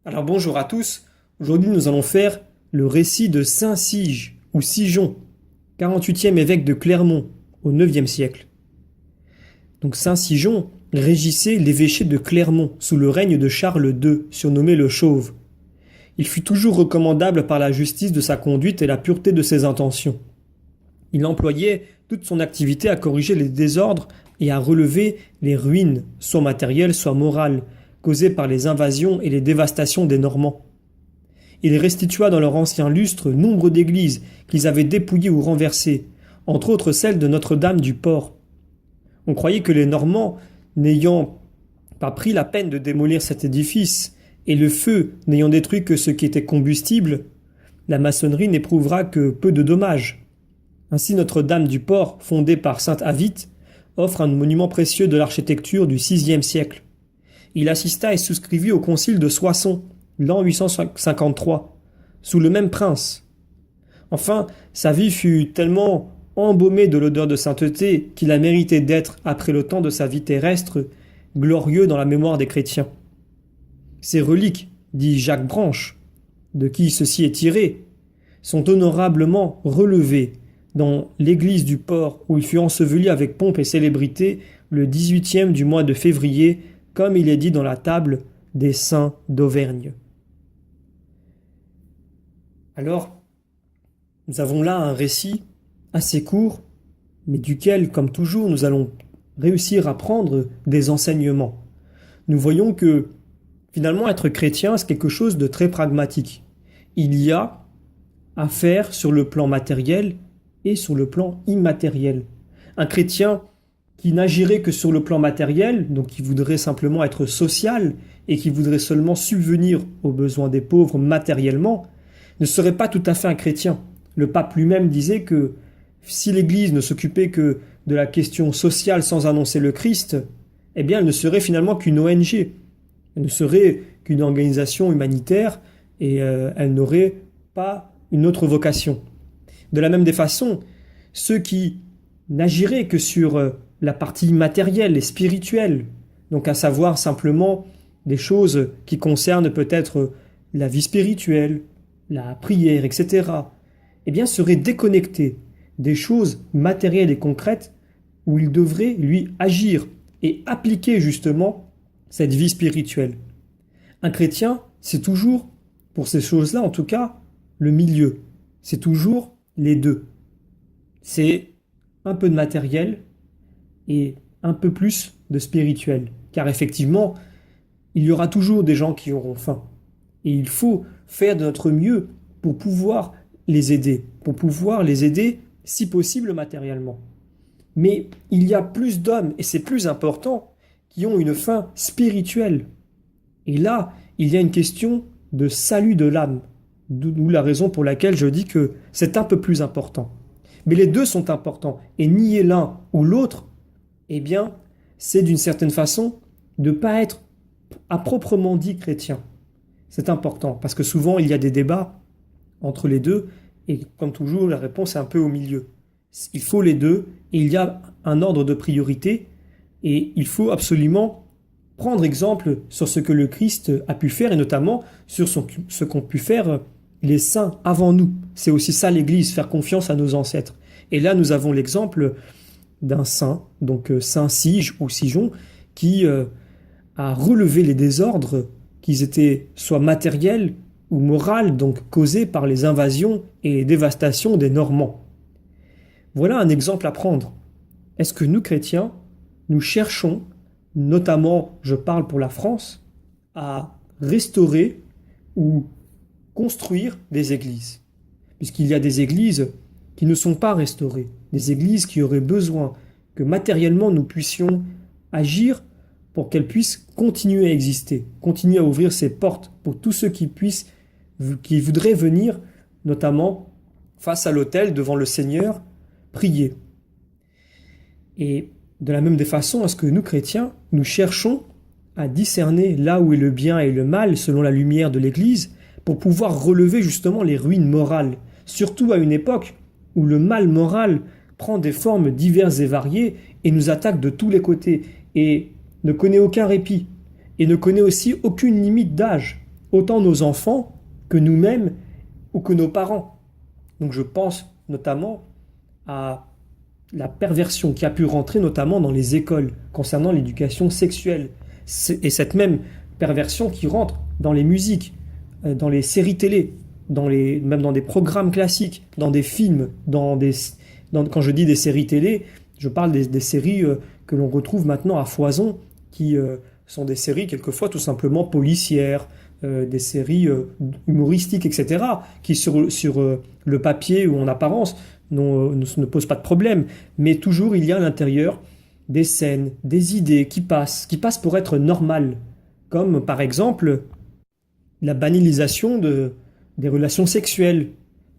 Alors bonjour à tous, aujourd'hui nous allons faire le récit de Saint Sige ou Sigeon, 48e évêque de Clermont au IXe siècle. Donc Saint Sigeon régissait l'évêché de Clermont sous le règne de Charles II, surnommé le Chauve. Il fut toujours recommandable par la justice de sa conduite et la pureté de ses intentions. Il employait toute son activité à corriger les désordres et à relever les ruines, soit matérielles, soit morales, causées par les invasions et les dévastations des Normands. Il restitua dans leur ancien lustre nombre d'églises qu'ils avaient dépouillées ou renversées, entre autres celle de Notre-Dame du Port. On croyait que les Normands, n'ayant pas pris la peine de démolir cet édifice, et le feu n'ayant détruit que ce qui était combustible, la maçonnerie n'éprouvera que peu de dommages. Ainsi Notre-Dame du Port, fondée par saint Avit, offre un monument précieux de l'architecture du VIe siècle. Il assista et souscrivit au concile de Soissons, l'an 853, sous le même prince. Enfin, sa vie fut tellement embaumée de l'odeur de sainteté qu'il a mérité d'être, après le temps de sa vie terrestre, glorieux dans la mémoire des chrétiens. Ces reliques, dit Jacques Branche, de qui ceci est tiré, sont honorablement relevées dans l'église du Port où il fut enseveli avec pompe et célébrité le 18e du mois de février, comme il est dit dans la table des saints d'Auvergne. Alors, nous avons là un récit assez court, mais duquel, comme toujours, nous allons réussir à prendre des enseignements. Nous voyons que, finalement, être chrétien, c'est quelque chose de très pragmatique. Il y a à faire sur le plan matériel et sur le plan immatériel. Un chrétien qui n'agirait que sur le plan matériel, donc qui voudrait simplement être social et qui voudrait seulement subvenir aux besoins des pauvres matériellement, ne serait pas tout à fait un chrétien. Le pape lui-même disait que si l'Église ne s'occupait que de la question sociale sans annoncer le Christ, eh bien elle ne serait finalement qu'une ONG. Elle ne serait qu'une organisation humanitaire et elle n'aurait pas une autre vocation. De la même des façons, ceux qui n'agiraient que sur la partie matérielle et spirituelle, donc à savoir simplement des choses qui concernent peut-être la vie spirituelle, la prière, etc., eh bien seraient déconnectés des choses matérielles et concrètes où il devrait, lui, agir et appliquer justement cette vie spirituelle. Un chrétien, c'est toujours, pour ces choses-là en tout cas, le milieu. C'est toujours les deux. C'est un peu de matériel et un peu plus de spirituel. Car effectivement, il y aura toujours des gens qui auront faim. Et il faut faire de notre mieux pour pouvoir les aider. Pour pouvoir les aider, si possible, matériellement. Mais il y a plus d'hommes, et c'est plus important, qui ont une faim spirituelle. Et là, il y a une question de salut de l'âme. D'où la raison pour laquelle je dis que c'est un peu plus important. Mais les deux sont importants. Et nier l'un ou l'autre, eh bien, c'est d'une certaine façon de ne pas être à proprement dit chrétien. C'est important, parce que souvent il y a des débats entre les deux, et comme toujours, la réponse est un peu au milieu. Il faut les deux, et il y a un ordre de priorité, et il faut absolument prendre exemple sur ce que le Christ a pu faire, et notamment sur ce qu'ont pu faire les saints avant nous. C'est aussi ça l'Église, faire confiance à nos ancêtres. Et là, nous avons l'exemple d'un saint, donc Saint Sige ou Sigeon, qui a relevé les désordres, qu'ils étaient soit matériels ou moraux, donc causés par les invasions et les dévastations des Normands. Voilà un exemple à prendre. Est-ce que nous, chrétiens, nous cherchons, notamment, je parle pour la France, à restaurer ou construire des églises? Puisqu'il y a des églises qui ne sont pas restaurées, des églises qui auraient besoin que matériellement nous puissions agir pour qu'elles puissent continuer à exister, continuer à ouvrir ses portes pour tous ceux qui voudraient venir, notamment face à l'autel devant le Seigneur, prier. Et de la même des façons, est-ce que nous, chrétiens, nous cherchons à discerner là où est le bien et le mal selon la lumière de l'Église pour pouvoir relever justement les ruines morales, surtout à une époque où le mal moral prend des formes diverses et variées et nous attaque de tous les côtés et ne connaît aucun répit et ne connaît aussi aucune limite d'âge. autant nos enfants que nous-mêmes ou que nos parents. Donc je pense notamment à la perversion qui a pu rentrer notamment dans les écoles concernant l'éducation sexuelle. Et cette même perversion qui rentre dans les musiques, dans les séries télé, même dans des programmes classiques, dans des films, quand je dis des séries télé, je parle des séries que l'on retrouve maintenant à foison, qui sont des séries quelquefois tout simplement policières, des séries humoristiques, etc., qui sur le papier ou en apparence ne posent pas de problème, mais toujours il y a à l'intérieur des scènes, des idées qui passent pour être normales, comme par exemple la banalisation des relations sexuelles,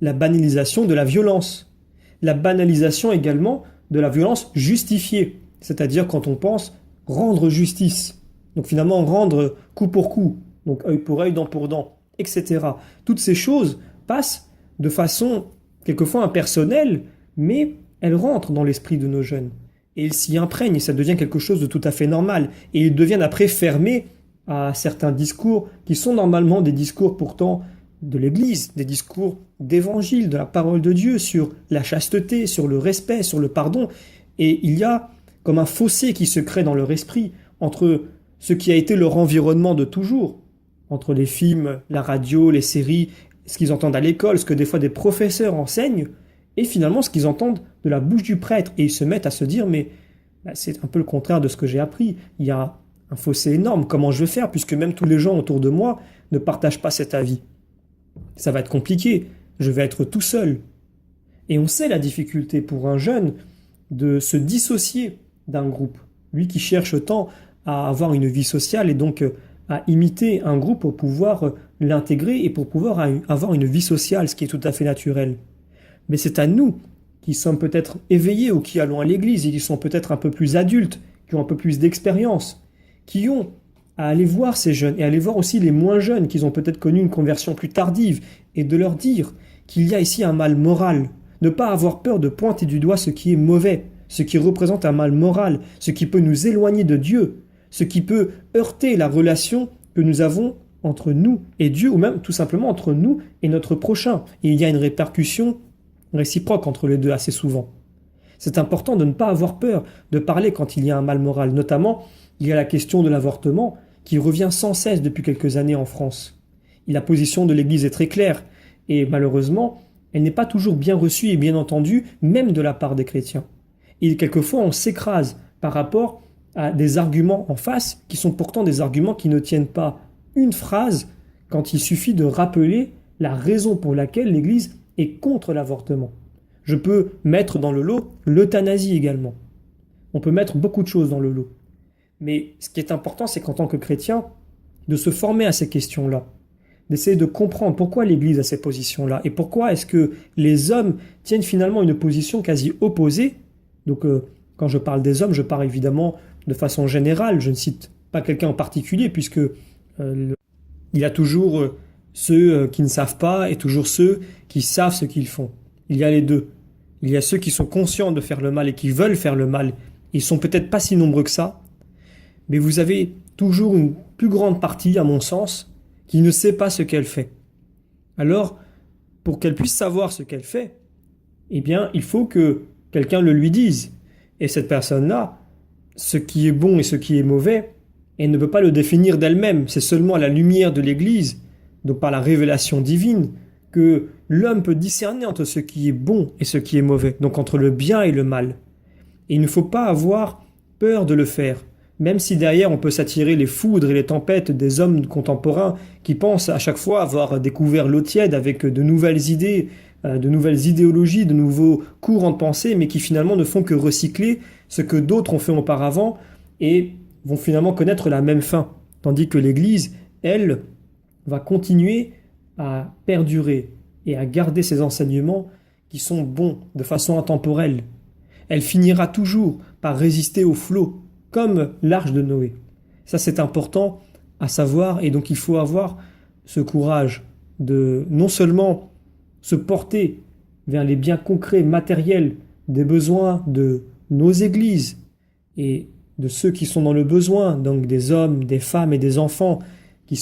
la banalisation de la violence, la banalisation également de la violence justifiée, c'est-à-dire quand on pense rendre justice, donc finalement rendre coup pour coup, donc œil pour œil, dent pour dent, etc. Toutes ces choses passent de façon quelquefois impersonnelle, mais elles rentrent dans l'esprit de nos jeunes. Et ils s'y imprègnent et ça devient quelque chose de tout à fait normal. Et ils deviennent après fermés à certains discours qui sont normalement des discours pourtant de l'Église, des discours d'évangile, de la parole de Dieu sur la chasteté, sur le respect, sur le pardon. Et il y a comme un fossé qui se crée dans leur esprit entre ce qui a été leur environnement de toujours, entre les films, la radio, les séries, ce qu'ils entendent à l'école, ce que des fois des professeurs enseignent, et finalement ce qu'ils entendent de la bouche du prêtre. Et ils se mettent à se dire, mais c'est un peu le contraire de ce que j'ai appris. Il y a un fossé énorme, comment je vais faire, puisque même tous les gens autour de moi ne partagent pas cet avis. Ça va être compliqué, je vais être tout seul. Et on sait la difficulté pour un jeune de se dissocier d'un groupe. Lui qui cherche tant à avoir une vie sociale et donc à imiter un groupe pour pouvoir l'intégrer et pour pouvoir avoir une vie sociale, ce qui est tout à fait naturel. Mais c'est à nous, qui sommes peut-être éveillés ou qui allons à l'église et qui sont peut-être un peu plus adultes, qui ont un peu plus d'expérience, qui ont à aller voir ces jeunes et à aller voir aussi les moins jeunes qui ont peut-être connu une conversion plus tardive et de leur dire qu'il y a ici un mal moral. Ne pas avoir peur de pointer du doigt ce qui est mauvais, ce qui représente un mal moral, ce qui peut nous éloigner de Dieu, ce qui peut heurter la relation que nous avons entre nous et Dieu, ou même tout simplement entre nous et notre prochain. Et il y a une répercussion réciproque entre les deux assez souvent. C'est important de ne pas avoir peur de parler quand il y a un mal moral. Notamment, il y a la question de l'avortement qui revient sans cesse depuis quelques années en France. Et la position de l'Église est très claire et malheureusement, elle n'est pas toujours bien reçue et bien entendue, même de la part des chrétiens. Et quelquefois, on s'écrase par rapport à des arguments en face qui sont pourtant des arguments qui ne tiennent pas une phrase quand il suffit de rappeler la raison pour laquelle l'Église est contre l'avortement. Je peux mettre dans le lot l'euthanasie également. On peut mettre beaucoup de choses dans le lot. Mais ce qui est important, c'est qu'en tant que chrétien, de se former à ces questions-là, d'essayer de comprendre pourquoi l'Église a ces positions-là et pourquoi est-ce que les hommes tiennent finalement une position quasi opposée. Donc quand je parle des hommes, je parle évidemment de façon générale, je ne cite pas quelqu'un en particulier puisque il y a toujours ceux qui ne savent pas et toujours ceux qui savent ce qu'ils font. Il y a les deux. Il y a ceux qui sont conscients de faire le mal et qui veulent faire le mal. Ils sont peut-être pas si nombreux que ça, mais vous avez toujours une plus grande partie, à mon sens, qui ne sait pas ce qu'elle fait. Alors, pour qu'elle puisse savoir ce qu'elle fait, eh bien, il faut que quelqu'un le lui dise. Et cette personne-là, ce qui est bon et ce qui est mauvais, elle ne peut pas le définir d'elle-même. C'est seulement à la lumière de l'Église, donc par la révélation divine, que l'homme peut discerner entre ce qui est bon et ce qui est mauvais, donc entre le bien et le mal. Et il ne faut pas avoir peur de le faire, même si derrière on peut s'attirer les foudres et les tempêtes des hommes contemporains qui pensent à chaque fois avoir découvert l'eau tiède avec de nouvelles idées, de nouvelles idéologies, de nouveaux courants de pensée, mais qui finalement ne font que recycler ce que d'autres ont fait auparavant et vont finalement connaître la même fin. Tandis que l'Église, elle, va continuer à perdurer et à garder ses enseignements qui sont bons de façon intemporelle. Elle finira toujours par résister au flot, comme l'arche de Noé. Ça, c'est important à savoir, et donc il faut avoir ce courage de non seulement se porter vers les biens concrets, matériels, des besoins de nos églises et de ceux qui sont dans le besoin, donc des hommes, des femmes et des enfants qui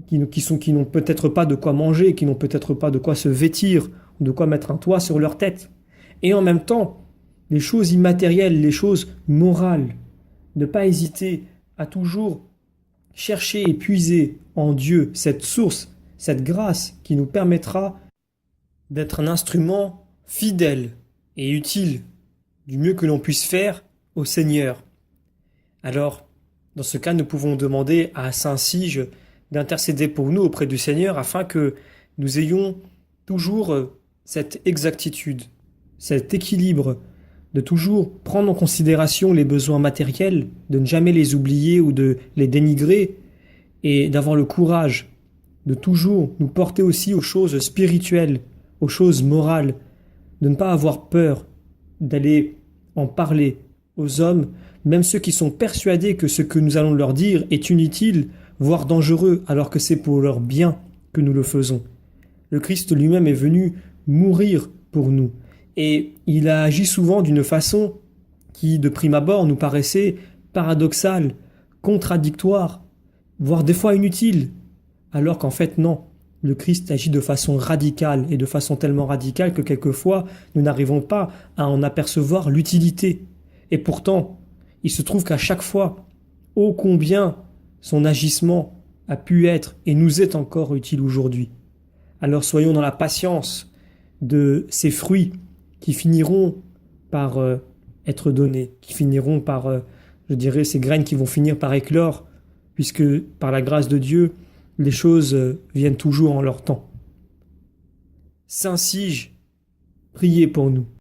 qui n'ont peut-être pas de quoi manger, qui n'ont peut-être pas de quoi se vêtir, de quoi mettre un toit sur leur tête. Et en même temps, les choses immatérielles, les choses morales, ne pas hésiter à toujours chercher et puiser en Dieu cette source, cette grâce qui nous permettra d'être un instrument fidèle et utile du mieux que l'on puisse faire au Seigneur. Alors, dans ce cas, nous pouvons demander à Saint Sige d'intercéder pour nous auprès du Seigneur afin que nous ayons toujours cette exactitude, cet équilibre, de toujours prendre en considération les besoins matériels, de ne jamais les oublier ou de les dénigrer, et d'avoir le courage de toujours nous porter aussi aux choses spirituelles, aux choses morales, de ne pas avoir peur d'aller en parler aux hommes, même ceux qui sont persuadés que ce que nous allons leur dire est inutile, voire dangereux, alors que c'est pour leur bien que nous le faisons. Le Christ lui-même est venu mourir pour nous, et il a agi souvent d'une façon qui, de prime abord, nous paraissait paradoxale, contradictoire, voire des fois inutile, alors qu'en fait non. Le Christ agit de façon radicale, et de façon tellement radicale que quelquefois nous n'arrivons pas à en apercevoir l'utilité. Et pourtant, il se trouve qu'à chaque fois, ô combien son agissement a pu être et nous est encore utile aujourd'hui. Alors soyons dans la patience de ces fruits qui finiront par être donnés, qui finiront par, je dirais, ces graines qui vont finir par éclore, puisque par la grâce de Dieu, les choses viennent toujours en leur temps. Saint Sige, priez pour nous.